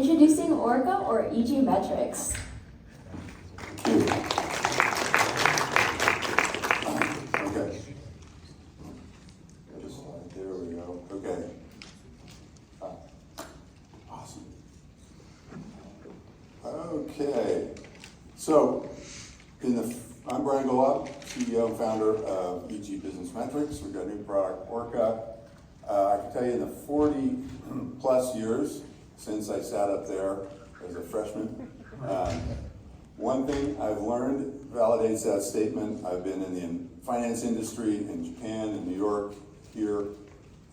Introducing ORCA, or EG Metrics. Okay. There we go. Okay. Awesome. Okay. So, I'm Brian Golub, CEO and founder of EG Business Metrics. We've got a new product, ORCA. I can tell you in the 40 plus years since I sat up there as a freshman, one thing I've learned validates that statement. I've been in the finance industry in Japan and New York, here,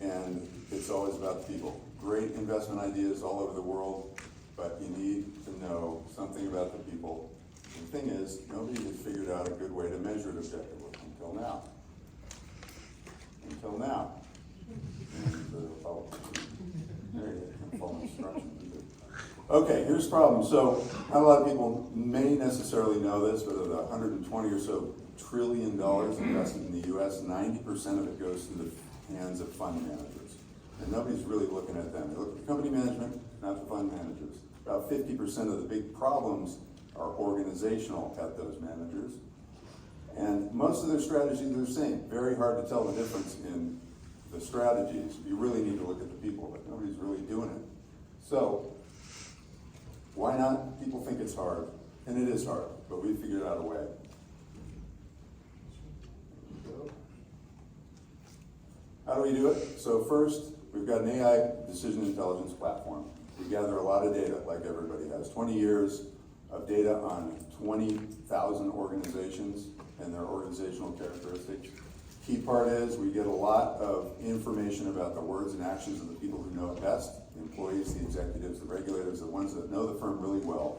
and it's always about the people. Great investment ideas all over the world, but you need to know something about the people. And the thing is, nobody has figured out a good way to measure it objectively until now. Until now. Okay, here's the problem. So, not a lot of people may necessarily know this, but of the 120 or so trillion dollars invested in the US, 90% of it goes through the hands of fund managers. And nobody's really looking at them. They look at the company management, not the fund managers. About 50% of the big problems are organizational at those managers. And most of their strategies are the same. Very hard to tell the difference in the strategies. You really need to look at the people, but nobody's really doing it. So, why not? People think it's hard, and it is hard, but we figured out a way. How do we do it? So first, we've got an AI decision intelligence platform. We gather a lot of data, like everybody has. 20 years of data on 20,000 organizations and their organizational characteristics. Key part is we get a lot of information about the words and actions of the people who know it best, the employees, the executives, the regulators, the ones that know the firm really well.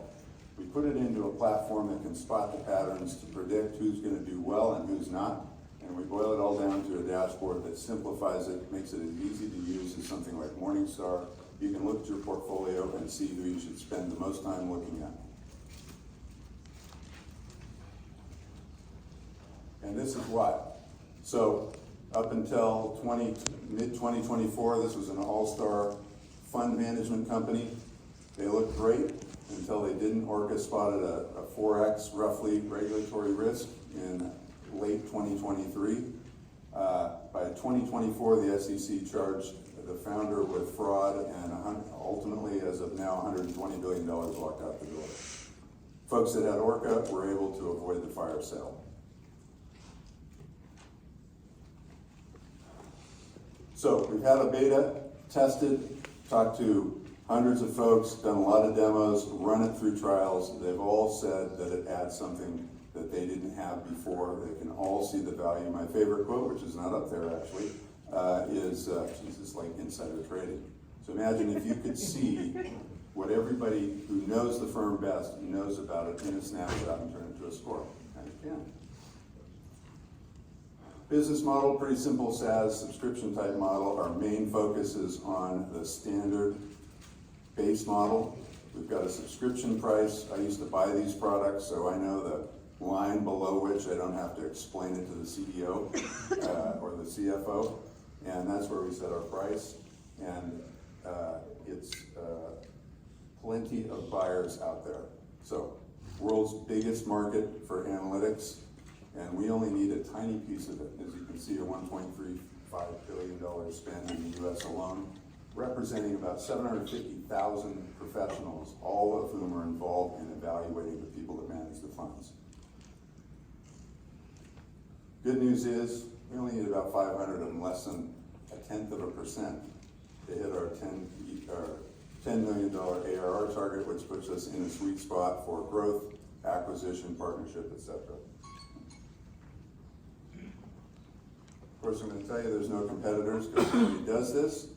We put it into a platform that can spot the patterns to predict who's going to do well and who's not, and we boil it all down to a dashboard that simplifies it, makes it as easy to use as something like Morningstar. You can look at your portfolio and see who you should spend the most time looking at. And this is what? So up until mid-2024, this was an all-star fund management company. They looked great until they didn't. ORCA spotted a 4x roughly regulatory risk in late 2023. By 2024, the SEC charged the founder with fraud and ultimately, as of now, $120 billion walked out the door. Folks that had ORCA were able to avoid the fire sale. So we've had a beta, tested, talked to hundreds of folks, done a lot of demos, run it through trials. They've all said that it adds something that they didn't have before. They can all see the value. My favorite quote, which is not up there actually, is Jesus, like insider trading. So imagine if you could see what everybody who knows the firm best knows about it in a snapshot and turn it into a score. And you can. Business model, pretty simple SaaS, subscription type model. Our main focus is on the standard base model. We've got a subscription price. I used to buy these products, so I know the line below which I don't have to explain it to the CEO or the CFO. And that's where we set our price. And it's plenty of buyers out there. So, world's biggest market for analytics. And we only need a tiny piece of it. As you can see, a $1.35 billion spend in the US alone, representing about 750,000 professionals, all of whom are involved in evaluating the people that manage the funds. Good news is, we only need about 500 of them, less than 0.1% to hit our $10 million ARR target, which puts us in a sweet spot for growth, acquisition, partnership, etc. Of course, I'm going to tell you there's no competitors because nobody does this.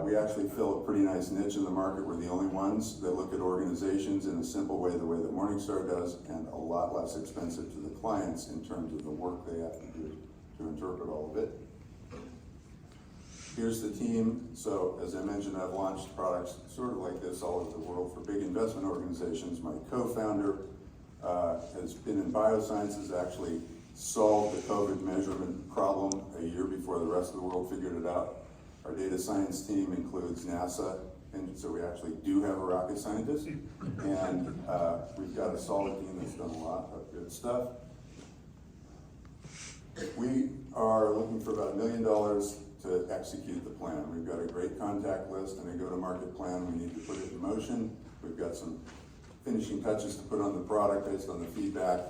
We actually fill a pretty nice niche in the market. We're the only ones that look at organizations in a simple way, the way that Morningstar does, and a lot less expensive to the clients in terms of the work they have to do to interpret all of it. Here's the team. So, as I mentioned, I've launched products sort of like this all over the world for big investment organizations. My co-founder has been in biosciences, actually solved the COVID measurement problem a year before the rest of the world figured it out. Our data science team includes NASA and so we actually do have a rocket scientist, and we've got a solid team that's done a lot of good stuff. We are looking for about $1 million to execute the plan. We've got a great contact list and a go-to-market plan. We need to put it in motion. We've got some finishing touches to put on the product based on the feedback,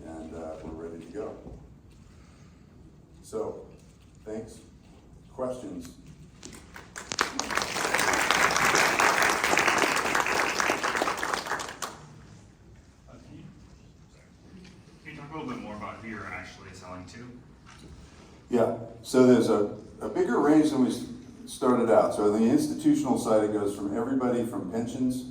and we're ready to go. So, thanks. Questions? Can you talk a little bit more about who you're actually selling to? Yeah, so there's a bigger range than we started out. So on the institutional side, it goes from everybody from pensions,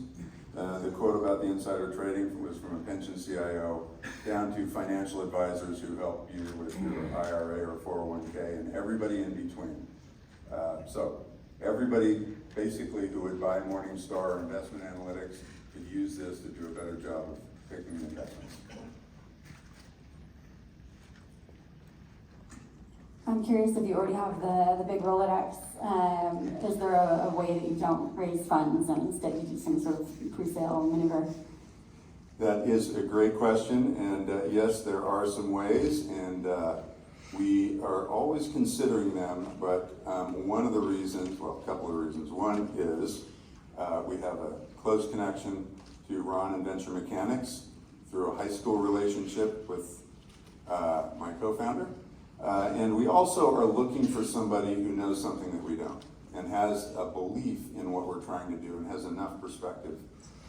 the quote about the insider trading was from a pension CIO, down to financial advisors who help you with your IRA or 401k, and everybody in between. So everybody basically who would buy Morningstar or Investment Analytics could use this to do a better job of picking investments. I'm curious if you already have the big Rolodex. Is there a way that you don't raise funds and instead you do some sort of pre-sale maneuver? That is a great question, and yes, there are some ways, and we are always considering them, but one of the reasons, well, a couple of reasons. One is we have a close connection to Ron and Venture Mechanics through a high school relationship with my co-founder. And we also are looking for somebody who knows something that we don't and has a belief in what we're trying to do and has enough perspective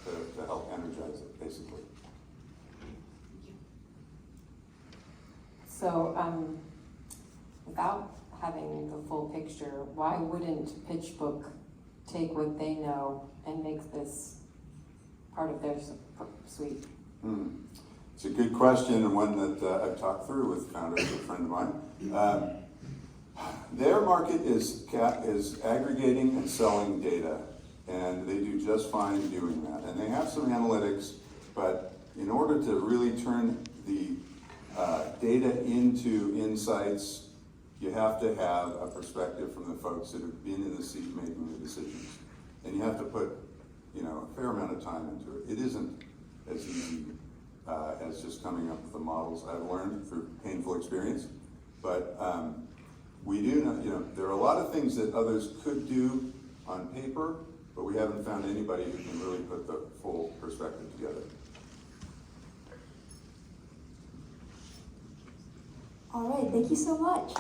to help energize it, basically. So, without having the full picture, why wouldn't PitchBook take what they know and make this part of their suite? It's a good question, and one that I've talked through with founders, a friend of mine. Their market is aggregating and selling data, and they do just fine doing that. And they have some analytics, but in order to really turn the data into insights, you have to have a perspective from the folks that have been in the seat making the decisions. And you have to put, a fair amount of time into it. It isn't as easy as just coming up with the models. I've learned through painful experience, but we do know, there are a lot of things that others could do on paper, but we haven't found anybody who can really put the full perspective together. All right, thank you so much.